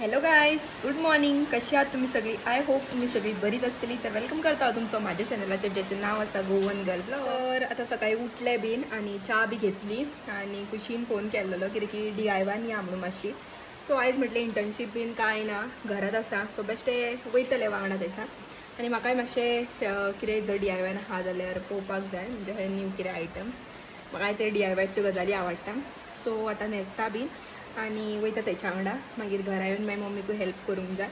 Hello guys, good morning. कशी आहात तुम्ही सगळी? आय होप तुम्ही सगळी बरीच असतली. तर वेलकम करता तुमचं माझ्या चॅनलाच्या, ज्याचे नाव असा गोवन गर्ल. तर आता सकाळी उठले बीन आणि चहा बी घेतली आणि खुशीन फोन केलेलो की DIY या म्हणून मातशी. सो आयज म्हटले इंटर्नशीप बीन काय ना घरात आसा, सो बेश्टे वयतले वांगडा त्याच्या. आणि म्हाकाय मातशें कितें जर DIY हा जाल्यार पळोवपाक जाय, म्हणजे हे न्यू कितें आयटम्स. म्हाका ते DIY त्यो गजाली आवडटा. सो आतां न्हेसता बीन आणि वयता त्याच्या वांगडा. मागीर घरा येवन मागीर मम्मीकूय हेल्प करूंक जाय.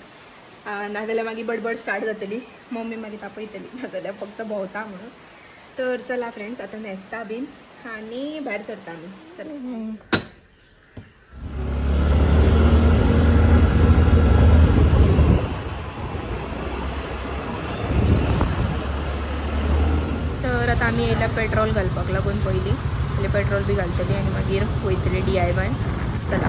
नाजाल्यार मागीर बडबड स्टार्ट जातली. मम्मी मागीर तापयतली, नाजाल्यार फक्त भोंवता म्हणून. तर चला फ्रेंड्स, आता न्हेसता बीन आणि भायर सरता आमी. तर आता आमी येयल्या पेट्रोल घालपाक लागून पयलीं, म्हणजे पेट्रोल बी घालतली आणि मागीर वयतली DIY. चला.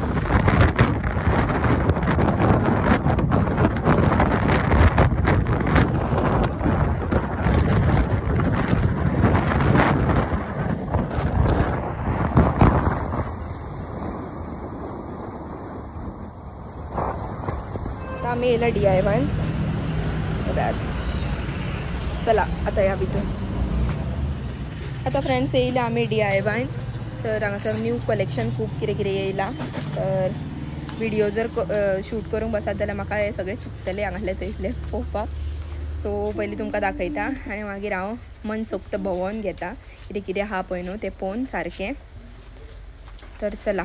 आम्ही येयला DIY. चला आता या भितर. आता फ्रेंड्स येयला आम्ही DIY. तर हांगासर न्यू कलेक्शन खूब कितें कितें येयला. तर व्हिडिओ जर शूट करूंक बसत जाल्यार म्हाका हे सगळे चुकतले हांगासले थंयसले पळोवपाक. सो पयलीं तुमकां दाखयता आनी मागीर हांव मनसोक्त भोंवोन घेता कितें कितें आहा पळय न्हू तें पळोवन सारकें. तर चला.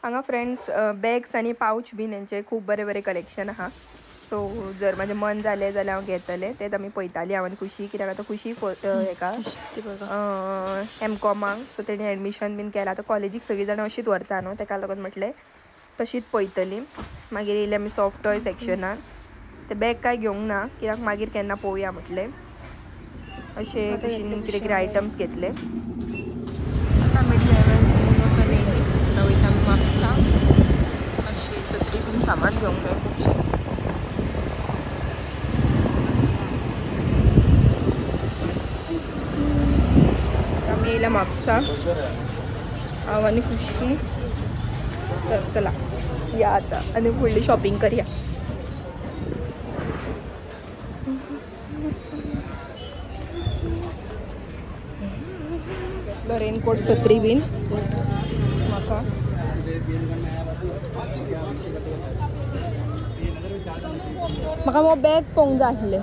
हांगा फ्रेंड्स बॅग्स आनी पावच बीन हेंचे खूब बरें बरें कलेक्शन आहा. सो जर म्हजें मन जालें जाल्यार हांव घेतलें. तेच आमी पळयतालीं हांव आनी खुशी, कित्याक आतां खुशी हेका MCOMाक. सो तेणी एडमिशन बीन केलां. आतां कॉलेजीक सगळीं जाणां अशीच व्हरता न्हू, तेका लागून म्हटलें तशीच पळयतलीं. मागीर येयलें आमी सॉफ्ट टॉय सेक्शनान. ते बॅग काय घेवंक ना, कित्याक मागीर केन्ना पळोवया म्हटलें. अशें खुशीन कितें कितें आयटम्स घेतले. आतां आमी आतां वयता आमी म्हापसा. अशी सत्री बीन सामान घेवंक जाय खुबशें. आमी येयला म्हापसा, हांव आनी खुशी. तर चला या आता आनी फुडली शॉपिंग करया. रेनकोट सत्री बीन म्हाका. म्हाका हो बॅग पळोवंक जाय आसलें.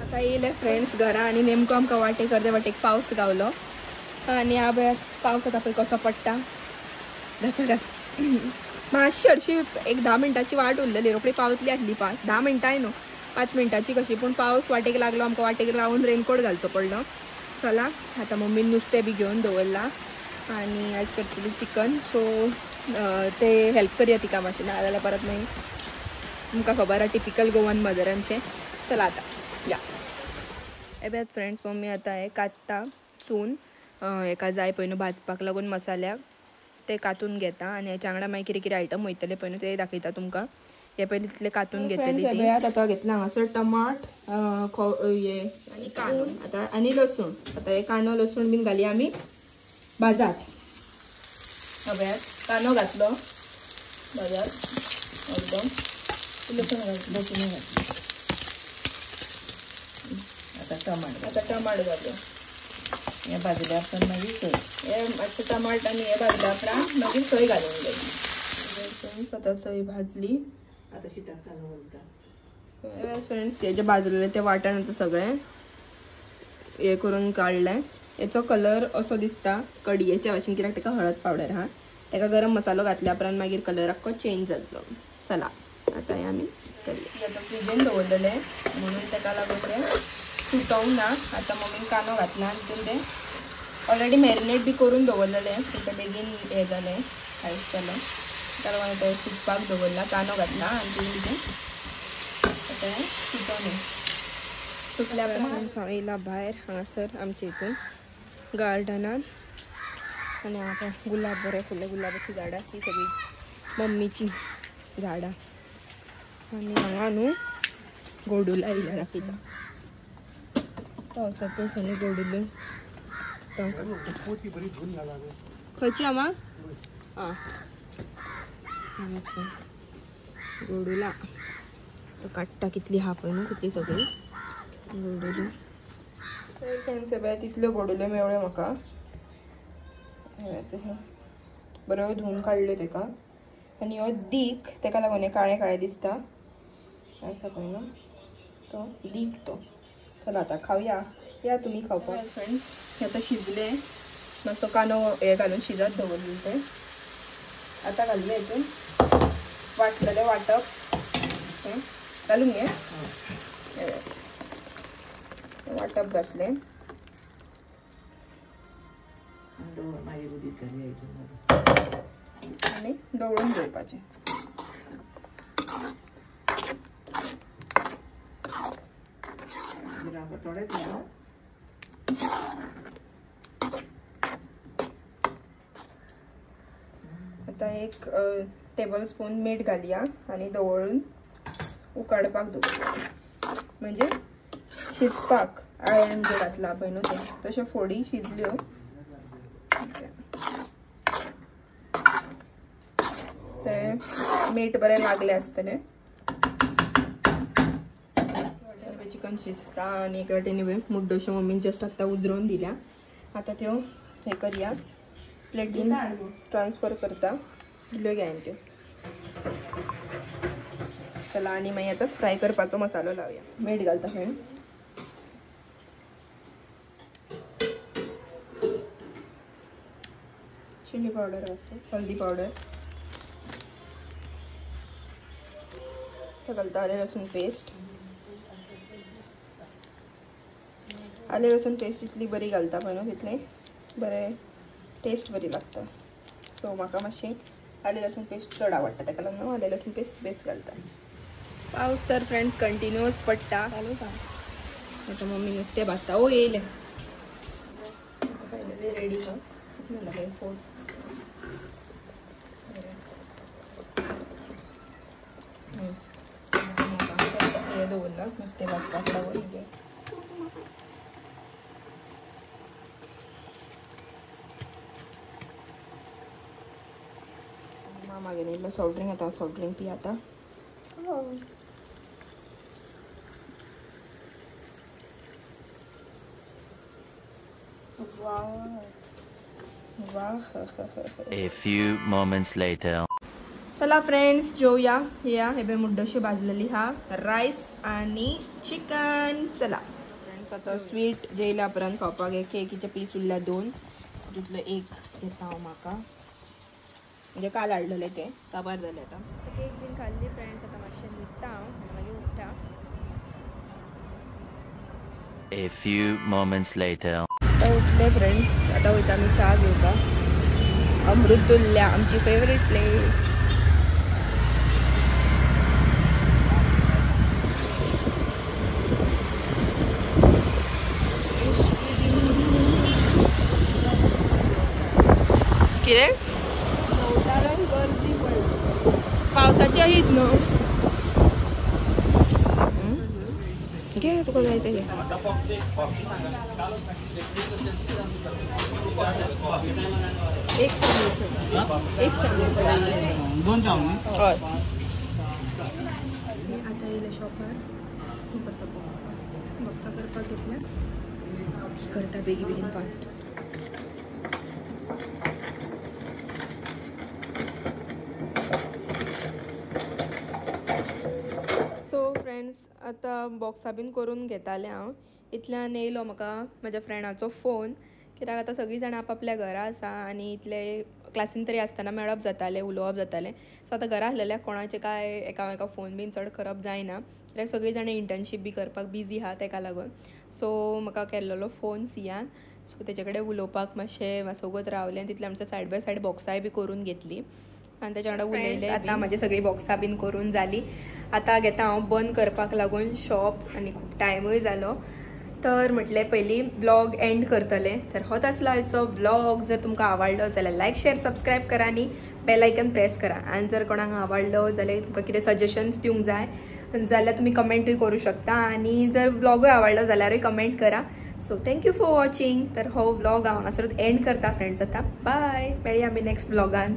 आतां येयले फ्रेंड्स घरा आनी नेमको आमकां वाटेक अर्दे वाटेक पावस गावलो. आनी हांव पावस आतां पळय कसो पडटा. मातशी हरशी एक 10 मिनटाची वाट उरलेली, रोखडी पावतली आसली. 10 मिनटांय न्हू, 5 मिनटाची कशी. पूण पावस वाटेक लागलो, आमकां वाटेक रावून रेनकोट घालचो पडलो. चला आता मम्मीन नुस्तें बी घेवन दवरला आनी आयज करतली चिकन. सो ते हेल्प करया तिका मातशें, ना जाल्यार परत मागीर तुमकां खबर आहा टिपिकल गोवन मदरांचें. चला आता या. एबेत फ्रेंड्स मम्मी आतां हे कात्ता चून हेका जाय पळय न्हू भाजपाक लागून मसाल्याक, ते कातून घेता. आनी हेच्या वांगडा मागीर कितें कितें आयटम वयतले पळय न्हू ते दाखयता तुमकां. हे पळय तितले कातून घेतलेली ती. आतां घेतला हांगासर टमाट हे आनी कांदो आतां आनी लसूण. आतां हे कांदो लसूण बीन घालया आमी भाजात. हव्यात कांदो घातलो भाजात एकदम. लसूण घातलो. आतां टमाट घालया. हे भाजले उपरांत मागीर सोय. हे मातशें टमाट आनी हे भाजल्या उपरांत मागीर सोय घालूंक जाय. आतां सोय भाजली. आतां शिताक कांदो घालता. फ्रेंड्स हे जे भाजलेले ते वाटण आतां सगळें हे करून काडलें. हेचो कलर असो दिसता कडयेच्या भाशेन, कित्याक तेका हळद पावडर आहा. तेका गरम मसालो घातल्या उपरांत मागीर कलर आख्खो चेंज जातलो. चला आतां हे आमी करया. आतां फ्रिजीन दवरलेले म्हणून तेका लागून ते सुटोवंक ना. आतां मम्मीन कांदो घातला आनी तितून ते ऑलरेडी मॅरिनेट बी करून दवरलेले. तेका बेगीन हे जालें खायच जालें. ताका लागून ते सुटपाक दवरला. कांदो घातला आनी तितून ते आतां हें सुटोवलें. सुटल्या उपरांत हांव येयला भायर हांगासर आमचे हितून गार्डनान. आनी हांगा गुलाब बरे फुल्ले, गुलाबाची झाडां ती सगळी मम्मीची झाडां. आनी हांगा न्हू गोडूला येयला दाखयता. पावसाचे दिसांनी गोडूले खंयची आमा आं गोडूला काट्टा कितली हा पळय कितली सगळी गोडुली फ्रेंड्स हे तितल्यो गोडुल्यो मेवळे म्हाका बरो धुवन काडले तेका आनी हो दीक तेका लागून हे काळे काळे दिसता आसा पळय न्हू तो दीक तो चला आता खावया या तुम्ही खावपाक फ्रेंड्स हे आता शिजले मातसो कांदो हे घालून शिजत दवरले ते आता घालले हितून वाटलेले वाटप घालून घे वाटप घातले आणि दवळून घेवपाचे आता 1 टेबल स्पून मीठ घालया आणि दवळून उकडपाक दवरया म्हणजे शिजपाक आळ्यान जे घातला पळय न्हू ते तशे फोडी शिजल्यो ते मीठ बरें लागले आसतले चिकन शिजता आणि एक वाटेनी मुड्डोश्यो मम्मीन जस्ट आता उजरोवन दिल्या आता त्यो हे करया प्लेटीन ट्रान्सफर करता दिल्यो घेवन त्यो चला आणि मागीर आता फ्राय करपाचो मसालो लावया मीठ घालता फ्रेंड चिली पावडर घालते हल्दी पावडर घालता आले लसूण पेस्ट आले लसूण पेस्ट इतली बरी घालता पळय न्हू तितले बरें टेस्ट बरी लागता सो म्हाका मातशी आले लसूण पेस्ट चड आवडटा ताका लागून आले लसूण पेस्ट बेस्ट घालता पावस तर फ्रेंड्स कंटिन्यूअस पडटा चालू का आता मम्मी नुस्तें भाजता ओ येयलें फायनली रेडी हा फोन हे दवरला नुस्तें भाजपाक लागून मागे नेल्लो सॉफ्ट ड्रिंक आता सॉफ्ट ड्रिंक पी आता A few moments later. चला फ्रेंड्स जेवया या हे मुड्डोशी भाजलेली हा राईस आणि चिकन चला फ्रेंड्स आता स्वीट जेयल्या उपरांत खावपाक केकीचे पीस उरल्या 2 तितलो एक घेता हांव म्हाका म्हणजे काल हाडलेले ते काबार जाले आता केक बीन खाल्ली फ्रेंड्स आता मातशें न्हिदता हांव मागीर उठता A few moments later. आता उठले फ्रेंड्स आता वयता आमी च्या घेवपाक अमृतुल्या आमची फेवरेट प्लेस कितें पावसाची हीच न्हू घे तुका जाय ते घे एक दोन हय आता येयले शॉपार ती करता बॉक्सा करपाक घेतल्या ती करता बेगीन फास्ट आता बॉक्सा बीन करून घेताले हांव इतल्यान येयलो म्हाका म्हाज्या फ्रेंडाचो फोन कित्याक आतां सगळीं जाणां आपआपल्या घरा आसा आनी इतले क्लासीन तरी आसतना मेळप जातालें उलोवप जातालें सो आतां घरा आसलेल्याक कोणाचें काय एकामेका फोन बीन चड करप जायना कित्याक सगळीं जाणां इंटर्नशीप बी करपाक बिजी आहा तेका लागून सो म्हाका केल्लो फोन सियान सो तेजे कडेन उलोवपाक मातशें मातसोगोत रावलें तितलें आमच्या सायड बाय सायड बॉक्साय बी करून घेतली आनी तेच्या वांगडा उलयले आतां म्हाजी सगळीं बॉक्सां बीन करून जाली आतां घेता हांव बंद करपाक लागून शॉप आनी खूब टायमूय जालो तर म्हटलें पयलीं ब्लॉग एंड करतलें तर होच आसलो आयचो ब्लॉग जर तुमकां आवडलो जाल्यार लायक शेअर सबस्क्रायब करा आनी बेल आयकन प्रेस करा आनी जर कोणाक आवडलो जाल्यार तुमकां कितें सजेशन्स दिवंक जाय जाल्यार तुमी कमेंटूय करूं शकता आनी जर ब्लॉगूय आवडलो जाल्यारूय कमेंट करा सो थँक्यू फॉर वॉचिंग तर हो ब्लॉग हांव हांगासरूच एंड करता फ्रेंड्स आतां बाय मेळया आमी नेक्स्ट ब्लॉगान